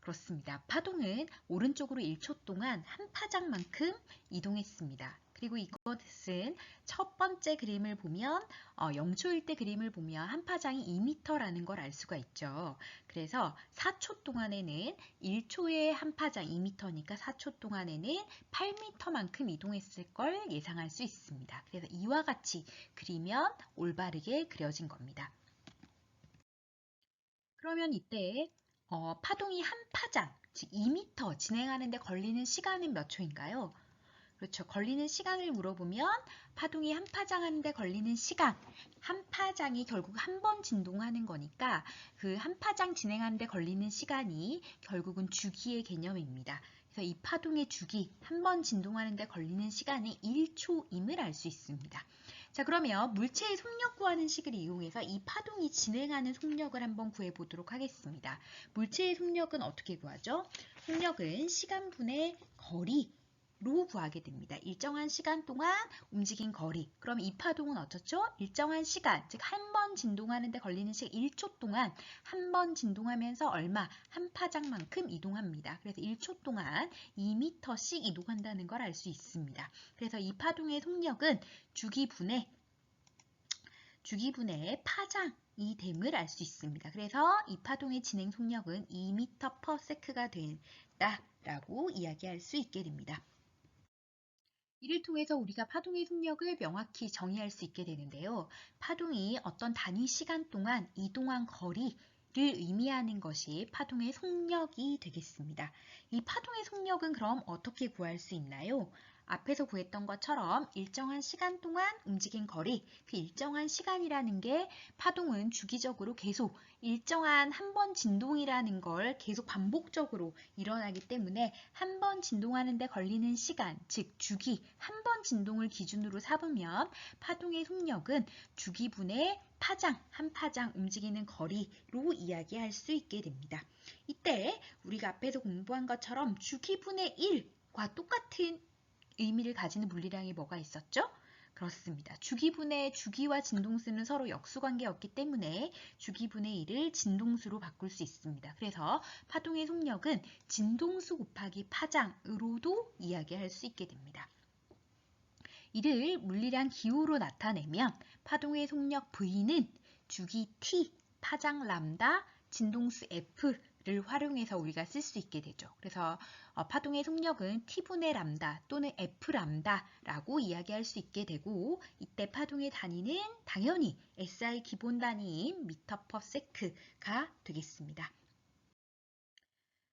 그렇습니다. 파동은 오른쪽으로 1초 동안 한 파장만큼 이동했습니다. 그리고 이것은 첫 번째 그림을 보면 0초일 때 그림을 보면 한 파장이 2m라는 걸 알 수가 있죠. 그래서 4초 동안에는 1초에 한 파장 2m니까 4초 동안에는 8m만큼 이동했을 걸 예상할 수 있습니다. 그래서 이와 같이 그리면 올바르게 그려진 겁니다. 그러면 이때 파동이 한 파장, 즉 2m 진행하는 데 걸리는 시간은 몇 초인가요? 그렇죠. 걸리는 시간을 물어보면 파동이 한 파장 하는데 걸리는 시간, 한 파장이 결국 한 번 진동하는 거니까 그 한 파장 진행하는 데 걸리는 시간이 결국은 주기의 개념입니다. 그래서 이 파동의 주기, 한 번 진동하는 데 걸리는 시간이 1초임을 알 수 있습니다. 자, 그러면 물체의 속력 구하는 식을 이용해서 이 파동이 진행하는 속력을 한번 구해보도록 하겠습니다. 물체의 속력은 어떻게 구하죠? 속력은 시간분의 거리로 구하게 됩니다. 일정한 시간 동안 움직인 거리. 그럼 이 파동은 어떻죠? 일정한 시간, 즉 한 번 진동하는 데 걸리는 시간 1초 동안 한 번 진동하면서 얼마? 한 파장만큼 이동합니다. 그래서 1초 동안 2m씩 이동한다는 걸 알 수 있습니다. 그래서 이 파동의 속력은 주기분의 파장이 됨을 알 수 있습니다. 그래서 이 파동의 진행 속력은 2m/s가 된다라고 이야기할 수 있게 됩니다. 이를 통해서 우리가 파동의 속력을 명확히 정의할 수 있게 되는데요. 파동이 어떤 단위 시간 동안 이동한 거리를 의미하는 것이 파동의 속력이 되겠습니다. 이 파동의 속력은 그럼 어떻게 구할 수 있나요? 앞에서 구했던 것처럼 일정한 시간 동안 움직인 거리, 그 일정한 시간이라는 게 파동은 주기적으로 계속 일정한 한 번 진동이라는 걸 계속 반복적으로 일어나기 때문에 한 번 진동하는 데 걸리는 시간, 즉 주기, 한 번 진동을 기준으로 삼으면 파동의 속력은 주기분의 파장, 한 파장 움직이는 거리로 이야기할 수 있게 됩니다. 이때 우리가 앞에서 공부한 것처럼 주기분의 1과 똑같은 의미를 가지는 물리량이 뭐가 있었죠? 그렇습니다. 주기분의 주기와 진동수는 서로 역수관계였기 때문에 주기분의 1을 진동수로 바꿀 수 있습니다. 그래서 파동의 속력은 진동수 곱하기 파장으로도 이야기할 수 있게 됩니다. 이를 물리량 기호로 나타내면 파동의 속력 V는 주기 T, 파장 람다, 진동수 F를 활용해서 우리가 쓸 수 있게 되죠. 그래서 파동의 속력은 T분의 람다 또는 F 람다라고 이야기할 수 있게 되고 이때 파동의 단위는 당연히 SI 기본 단위인 m/s가 되겠습니다.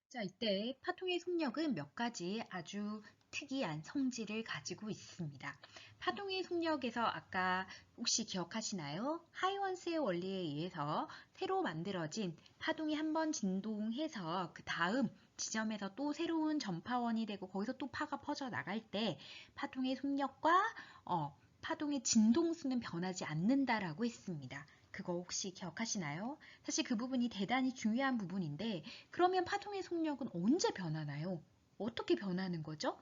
자, 이때 파동의 속력은 몇 가지 아주 특이한 성질을 가지고 있습니다. 파동의 속력에서 아까 혹시 기억하시나요? 하이원스의 원리에 의해서 새로 만들어진 파동이 한번 진동해서 그 다음 지점에서 또 새로운 전파원이 되고 거기서 또 파가 퍼져 나갈 때 파동의 속력과 파동의 진동수는 변하지 않는다라고 했습니다. 그거 혹시 기억하시나요? 사실 그 부분이 대단히 중요한 부분인데 그러면 파동의 속력은 언제 변하나요? 어떻게 변하는 거죠?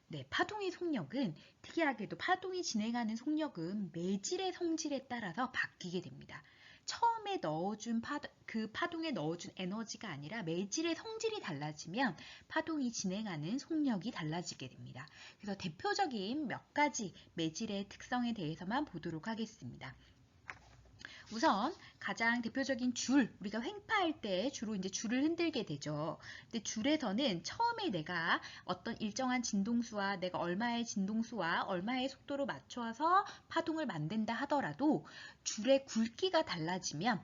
네, 파동의 속력은 특이하게도 파동이 진행하는 속력은 매질의 성질에 따라서 바뀌게 됩니다. 처음에 넣어준 그 파동에 넣어준 에너지가 아니라 매질의 성질이 달라지면 파동이 진행하는 속력이 달라지게 됩니다. 그래서 대표적인 몇 가지 매질의 특성에 대해서만 보도록 하겠습니다. 우선 가장 대표적인 줄, 우리가 횡파할 때 주로 이제 줄을 흔들게 되죠. 근데 줄에서는 처음에 내가 어떤 일정한 진동수와 내가 얼마의 진동수와 얼마의 속도로 맞춰서 파동을 만든다 하더라도 줄의 굵기가 달라지면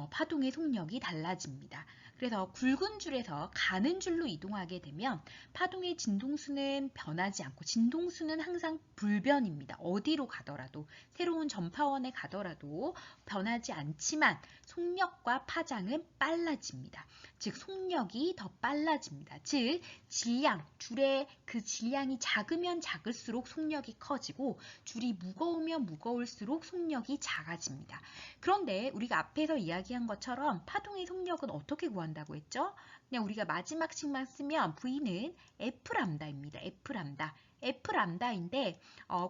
파동의 속력이 달라집니다. 그래서 굵은 줄에서 가는 줄로 이동하게 되면 파동의 진동수는 변하지 않고 진동수는 항상 불변입니다. 어디로 가더라도 새로운 전파원에 가더라도 변하지 않지만 속력과 파장은 빨라집니다. 즉 속력이 더 빨라집니다. 즉 질량, 줄의 그 질량이 작으면 작을수록 속력이 커지고 줄이 무거우면 무거울수록 속력이 작아집니다. 그런데 우리가 앞에서 이야기한 것처럼 파동의 속력은 어떻게 구한다고 했죠? 그냥 우리가 마지막식만 쓰면 V는 F람다입니다. F람다. F람다인데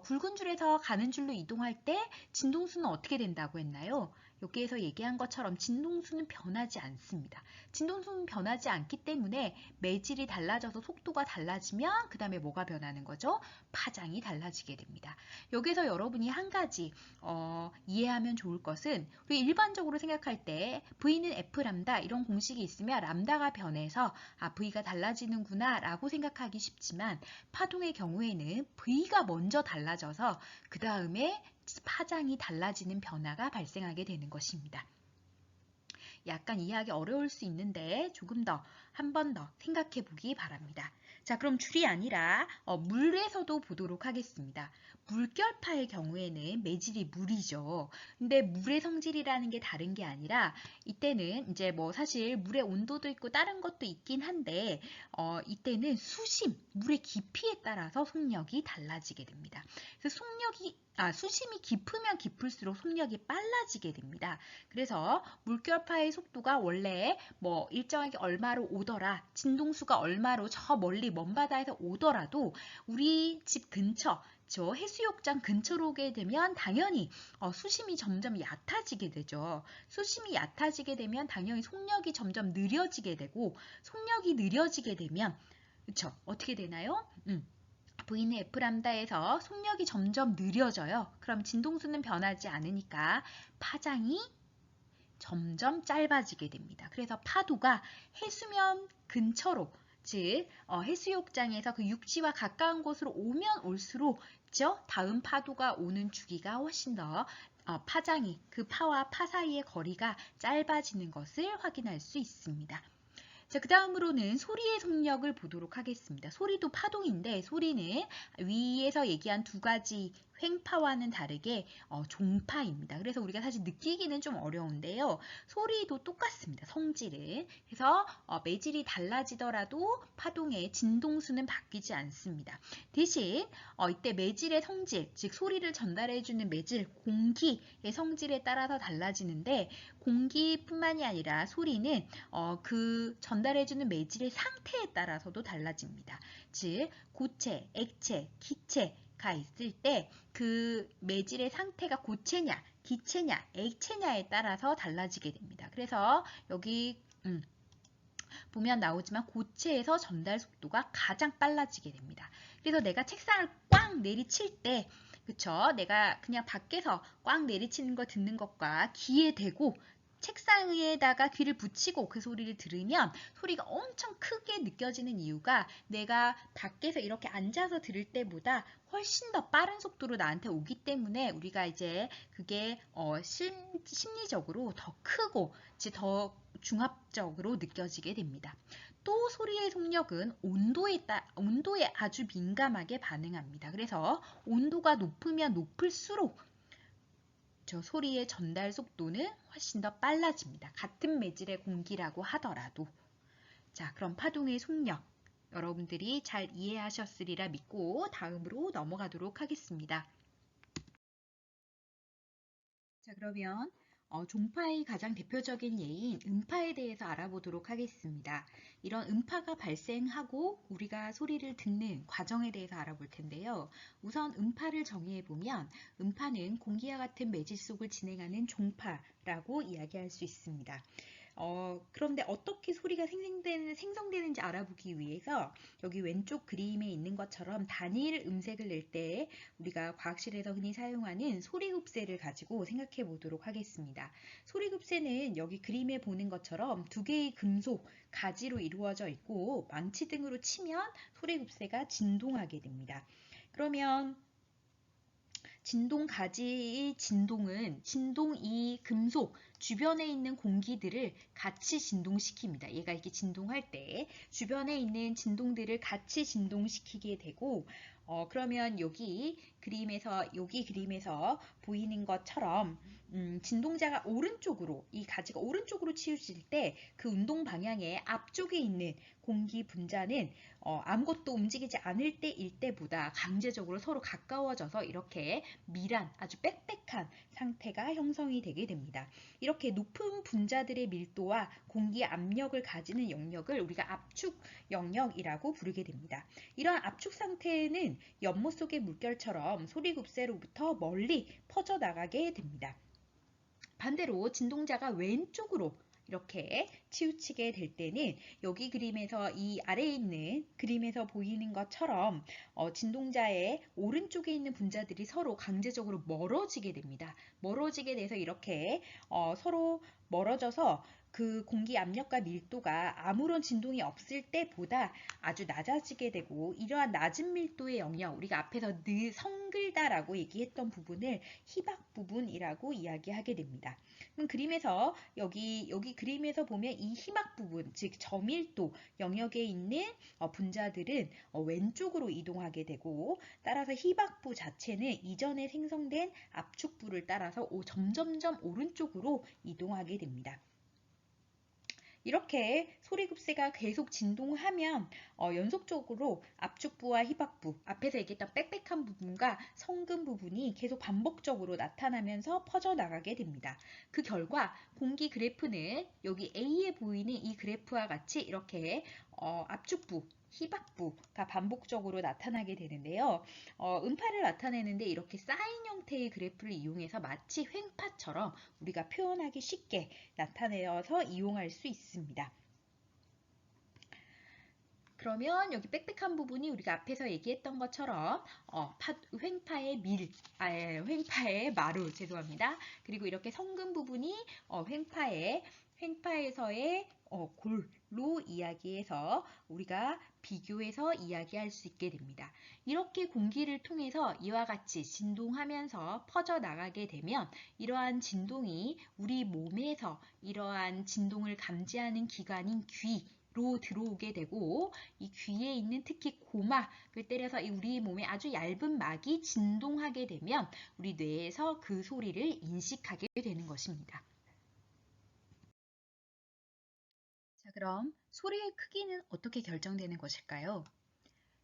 굵은 줄에서 가는 줄로 이동할 때 진동수는 어떻게 된다고 했나요? 여기에서 얘기한 것처럼 진동수는 변하지 않습니다. 진동수는 변하지 않기 때문에 매질이 달라져서 속도가 달라지면 그 다음에 뭐가 변하는 거죠? 파장이 달라지게 됩니다. 여기서 여러분이 한 가지 이해하면 좋을 것은 우리 일반적으로 생각할 때 V는 F람다 이런 공식이 있으면 람다가 변해서 V가 달라지는구나 라고 생각하기 쉽지만 파동의 경우에는 V가 먼저 달라져서 그 다음에 파장이 달라지는 변화가 발생하게 되는 것입니다. 약간 이해하기 어려울 수 있는데 조금 더 한 번 더 생각해 보기 바랍니다. 자, 그럼 줄이 아니라 물에서도 보도록 하겠습니다. 물결파의 경우에는 매질이 물이죠. 근데 물의 성질이라는 게 다른 게 아니라 이때는 이제 뭐 사실 물의 온도도 있고 다른 것도 있긴 한데 이때는 물의 깊이에 따라서 속력이 달라지게 됩니다. 그래서 수심이 깊으면 깊을수록 속력이 빨라지게 됩니다. 그래서 물결파의 속도가 원래 뭐 일정하게 얼마로 오더라, 진동수가 얼마로 저 멀리 먼 바다에서 오더라도 우리 집 근처, 저 해수욕장 근처로 오게 되면 당연히 수심이 점점 얕아지게 되죠. 수심이 얕아지게 되면 당연히 속력이 점점 느려지게 되고 속력이 느려지게 되면 그쵸? 어떻게 되나요? V는 F람다에서 속력이 점점 느려져요. 그럼 진동수는 변하지 않으니까 파장이 점점 짧아지게 됩니다. 그래서 파도가 해수면 근처로, 즉 해수욕장에서 그 육지와 가까운 곳으로 오면 올수록 다음 파도가 오는 주기가 훨씬 더 파장이 그 파와 파 사이의 거리가 짧아지는 것을 확인할 수 있습니다. 자, 그 다음으로는 소리의 속력을 보도록 하겠습니다. 소리도 파동인데 소리는 위에서 얘기한 두 가지 횡파와는 다르게 종파입니다. 그래서 우리가 사실 느끼기는 좀 어려운데요. 소리도 똑같습니다. 성질은. 그래서 매질이 달라지더라도 파동의 진동수는 바뀌지 않습니다. 대신 이때 매질의 성질, 즉 소리를 전달해주는 매질, 공기의 성질에 따라서 달라지는데 공기뿐만이 아니라 소리는 그 전달해주는 매질의 상태에 따라서도 달라집니다. 즉 고체, 액체, 기체가 있을 때 그 매질의 상태가 고체냐, 기체냐, 액체냐에 따라서 달라지게 됩니다. 그래서 여기 보면 나오지만 고체에서 전달 속도가 가장 빨라지게 됩니다. 그래서 내가 책상을 꽝 내리칠 때 그쵸? 내가 그냥 밖에서 꽝 내리치는 거 듣는 것과 귀에 대고 책상에다가 귀를 붙이고 그 소리를 들으면 소리가 엄청 크게 느껴지는 이유가 내가 밖에서 이렇게 앉아서 들을 때보다 훨씬 더 빠른 속도로 나한테 오기 때문에 우리가 이제 그게 심리적으로 더 크고 더 중압적으로 느껴지게 됩니다. 또 소리의 속력은 온도에 아주 민감하게 반응합니다. 그래서 온도가 높으면 높을수록 저 소리의 전달 속도는 훨씬 더 빨라집니다. 같은 매질의 공기라고 하더라도. 자, 그럼 파동의 속력 여러분들이 잘 이해하셨으리라 믿고 다음으로 넘어가도록 하겠습니다. 자, 그러면 종파의 가장 대표적인 예인 음파에 대해서 알아보도록 하겠습니다. 이런 음파가 발생하고 우리가 소리를 듣는 과정에 대해서 알아볼 텐데요. 우선 음파를 정의해 보면 음파는 공기와 같은 매질 속을 진행하는 종파라고 이야기할 수 있습니다. 그런데 어떻게 소리가 생성되는지 알아보기 위해서 여기 왼쪽 그림에 있는 것처럼 단일 음색을 낼 때 우리가 과학실에서 흔히 사용하는 소리급새를 가지고 생각해 보도록 하겠습니다. 소리급새는 여기 그림에 보는 것처럼 두 개의 금속 가지로 이루어져 있고 망치 등으로 치면 소리급새가 진동하게 됩니다. 그러면 진동 가지의 진동 이 금속 주변에 있는 공기들을 같이 진동시킵니다. 얘가 이렇게 진동할 때 주변에 있는 진동들을 같이 진동시키게 되고 그러면 여기 그림에서 보이는 것처럼 진동자가 오른쪽으로 이 가지가 오른쪽으로 치우칠 때 그 운동 방향의 앞쪽에 있는 공기 분자는 아무것도 움직이지 않을 때일 때보다 강제적으로 서로 가까워져서 이렇게 밀한 아주 빽빽한 상태가 형성이 되게 됩니다. 이렇게 높은 분자들의 밀도와 공기 압력을 가지는 영역을 우리가 압축 영역이라고 부르게 됩니다. 이러한 압축 상태는 연못 속의 물결처럼 소리급새로부터 멀리 퍼져나가게 됩니다. 반대로 진동자가 왼쪽으로 이렇게 치우치게 될 때는 여기 그림에서 이 아래에 있는 그림에서 보이는 것처럼 진동자의 오른쪽에 있는 분자들이 서로 강제적으로 멀어지게 됩니다. 멀어지게 돼서 이렇게 서로 멀어져서 그 공기 압력과 밀도가 아무런 진동이 없을 때보다 아주 낮아지게 되고 이러한 낮은 밀도의 영역, 우리가 앞에서 늘 성글다라고 얘기했던 부분을 희박 부분이라고 이야기하게 됩니다. 그럼 그림에서 여기 그림에서 보면 이 희막 부분, 즉 저밀도 영역에 있는 분자들은 왼쪽으로 이동하게 되고 따라서 희박부 자체는 이전에 생성된 압축부를 따라서 점점점 오른쪽으로 이동하게 됩니다. 이렇게 소리급새가 계속 진동하면 연속적으로 압축부와 희박부, 앞에서 얘기했던 빽빽한 부분과 성금 부분이 계속 반복적으로 나타나면서 퍼져나가게 됩니다. 그 결과 공기 그래프는 여기 A에 보이는 이 그래프와 같이 이렇게 압축부, 희박부가 반복적으로 나타나게 되는데요. 음파를 나타내는데 이렇게 사인 형태의 그래프를 이용해서 마치 횡파처럼 우리가 표현하기 쉽게 나타내어서 이용할 수 있습니다. 그러면 여기 빽빽한 부분이 우리가 앞에서 얘기했던 것처럼 횡파의 마루, 죄송합니다. 그리고 이렇게 성금 부분이 횡파에서의 골로 이야기해서 우리가 비교해서 이야기할 수 있게 됩니다. 이렇게 공기를 통해서 이와 같이 진동하면서 퍼져나가게 되면 이러한 진동이 우리 몸에서 이러한 진동을 감지하는 기관인 귀로 들어오게 되고 이 귀에 있는 특히 고막을 때려서 우리 몸에 아주 얇은 막이 진동하게 되면 우리 뇌에서 그 소리를 인식하게 되는 것입니다. 자, 그럼 소리의 크기는 어떻게 결정되는 것일까요?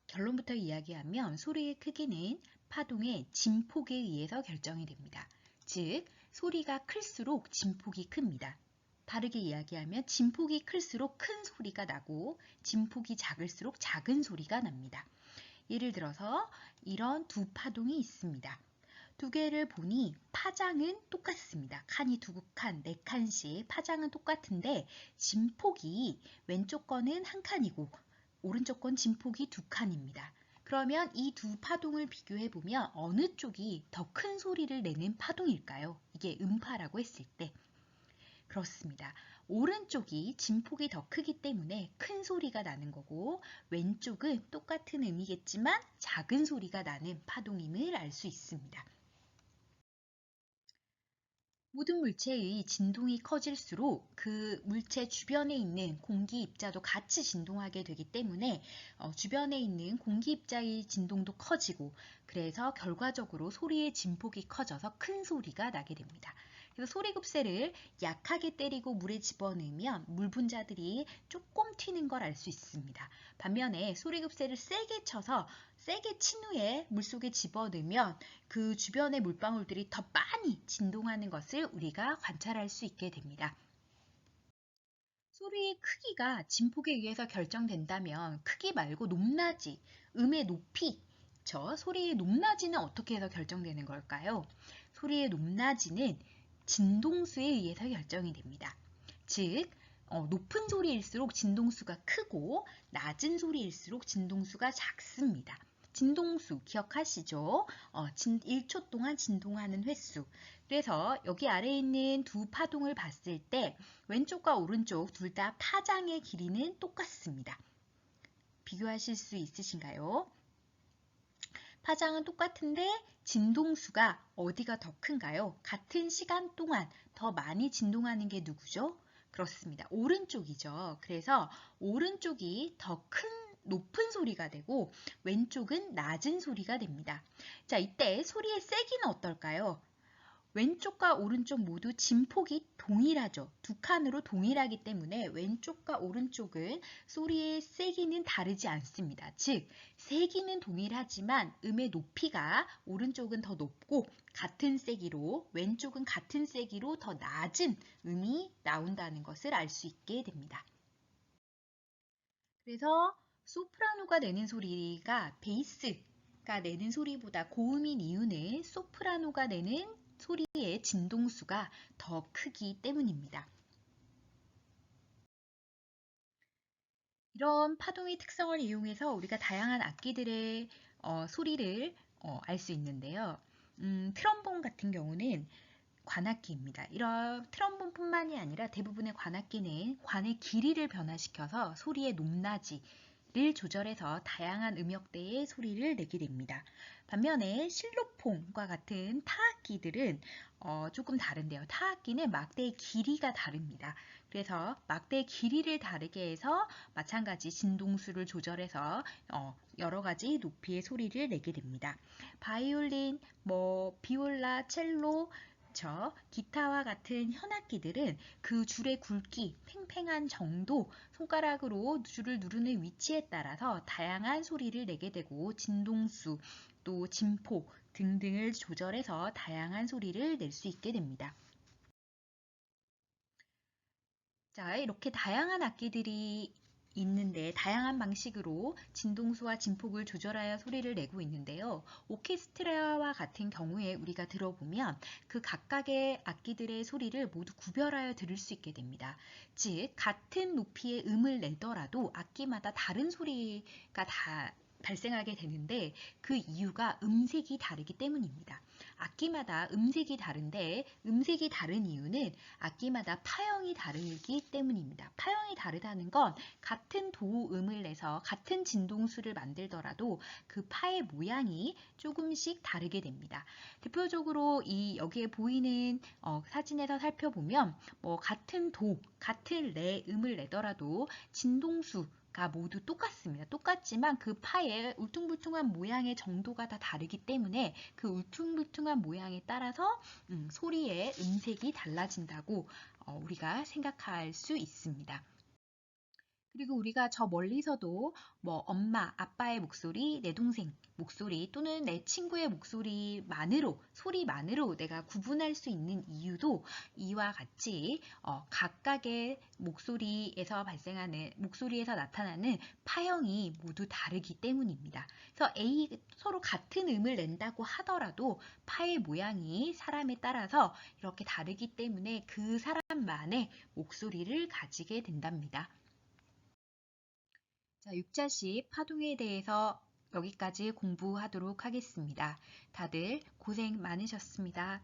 결론부터 이야기하면 소리의 크기는 파동의 진폭에 의해서 결정이 됩니다. 즉, 소리가 클수록 진폭이 큽니다. 다르게 이야기하면 진폭이 클수록 큰 소리가 나고 진폭이 작을수록 작은 소리가 납니다. 예를 들어서 이런 두 파동이 있습니다. 두 개를 보니 파장은 똑같습니다. 칸이 두 칸, 네 칸씩 파장은 똑같은데 진폭이 왼쪽 거는 한 칸이고 오른쪽 건 진폭이 두 칸입니다. 그러면 이 두 파동을 비교해 보면 어느 쪽이 더 큰 소리를 내는 파동일까요? 이게 음파라고 했을 때. 그렇습니다. 오른쪽이 진폭이 더 크기 때문에 큰 소리가 나는 거고 왼쪽은 똑같은 의미겠지만 작은 소리가 나는 파동임을 알 수 있습니다. 모든 물체의 진동이 커질수록 그 물체 주변에 있는 공기 입자도 같이 진동하게 되기 때문에 주변에 있는 공기 입자의 진동도 커지고 그래서 결과적으로 소리의 진폭이 커져서 큰 소리가 나게 됩니다. 그래서 소리급새를 약하게 때리고 물에 집어넣으면 물 분자들이 조금 튀는 걸 알 수 있습니다. 반면에 소리급새를 세게 쳐서 세게 친 후에 물속에 집어넣으면 그 주변의 물방울들이 더 많이 진동하는 것을 우리가 관찰할 수 있게 됩니다. 소리의 크기가 진폭에 의해서 결정된다면 크기 말고 높낮이, 음의 높이, 소리의 높낮이는 어떻게 해서 결정되는 걸까요? 소리의 높낮이는 진동수에 의해서 결정이 됩니다. 즉, 높은 소리일수록 진동수가 크고 낮은 소리일수록 진동수가 작습니다. 진동수 기억하시죠? 1초 동안 진동하는 횟수. 그래서 여기 아래에 있는 두 파동을 봤을 때 왼쪽과 오른쪽 둘 다 파장의 길이는 똑같습니다. 비교하실 수 있으신가요? 파장은 똑같은데 진동수가 어디가 더 큰가요? 같은 시간 동안 더 많이 진동하는 게 누구죠? 그렇습니다. 오른쪽이죠. 그래서 오른쪽이 더 큰 높은 소리가 되고 왼쪽은 낮은 소리가 됩니다. 자, 이때 소리의 세기는 어떨까요? 왼쪽과 오른쪽 모두 진폭이 동일하죠. 두 칸으로 동일하기 때문에 왼쪽과 오른쪽은 소리의 세기는 다르지 않습니다. 즉, 세기는 동일하지만 음의 높이가 오른쪽은 더 높고 같은 세기로 왼쪽은 같은 세기로 더 낮은 음이 나온다는 것을 알 수 있게 됩니다. 그래서 소프라노가 내는 소리가 베이스가 내는 소리보다 고음인 이유는 소프라노가 내는 소리의 진동수가 더 크기 때문입니다. 이런 파동의 특성을 이용해서 우리가 다양한 악기들의 소리를 알 수 있는데요. 트럼본 같은 경우는 관악기입니다. 이런 트럼본뿐만이 아니라 대부분의 관악기는 관의 길이를 변화시켜서 소리의 높낮이를 조절해서 다양한 음역대의 소리를 내게 됩니다. 반면에 실로폰과 같은 타악기들은 조금 다른데요. 타악기는 막대의 길이가 다릅니다. 그래서 막대의 길이를 다르게 해서 마찬가지 진동수를 조절해서 여러 가지 높이의 소리를 내게 됩니다. 바이올린, 비올라, 첼로, 기타와 같은 현악기들은 그 줄의 굵기, 팽팽한 정도, 손가락으로 줄을 누르는 위치에 따라서 다양한 소리를 내게 되고 진동수, 또 진폭 등등을 조절해서 다양한 소리를 낼 수 있게 됩니다. 자, 이렇게 다양한 악기들이 있는데 다양한 방식으로 진동수와 진폭을 조절하여 소리를 내고 있는데요. 오케스트라와 같은 경우에 우리가 들어보면 그 각각의 악기들의 소리를 모두 구별하여 들을 수 있게 됩니다. 즉, 같은 높이의 음을 내더라도 악기마다 다른 소리가 다 발생하게 되는데 그 이유가 음색이 다르기 때문입니다. 악기마다 음색이 다른데 음색이 다른 이유는 악기마다 파형이 다르기 때문입니다. 파형이 다르다는 건 같은 도음을 내서 같은 진동수를 만들더라도 그 파의 모양이 조금씩 다르게 됩니다. 대표적으로 여기에 보이는 사진에서 살펴보면 같은 같은 레 음을 내더라도 진동수가 모두 똑같습니다. 똑같지만 그 파의 울퉁불퉁한 모양의 정도가 다 다르기 때문에 그 울퉁불퉁한 모양에 따라서 소리의 음색이 달라진다고 우리가 생각할 수 있습니다. 그리고 우리가 저 멀리서도 엄마, 아빠의 목소리, 내 동생 목소리 또는 내 친구의 소리만으로 내가 구분할 수 있는 이유도 이와 같이 각각의 목소리에서 나타나는 파형이 모두 다르기 때문입니다. 그래서 서로 같은 음을 낸다고 하더라도 파의 모양이 사람에 따라서 이렇게 다르기 때문에 그 사람만의 목소리를 가지게 된답니다. 자, 6자식 파동에 대해서 여기까지 공부하도록 하겠습니다. 다들 고생 많으셨습니다.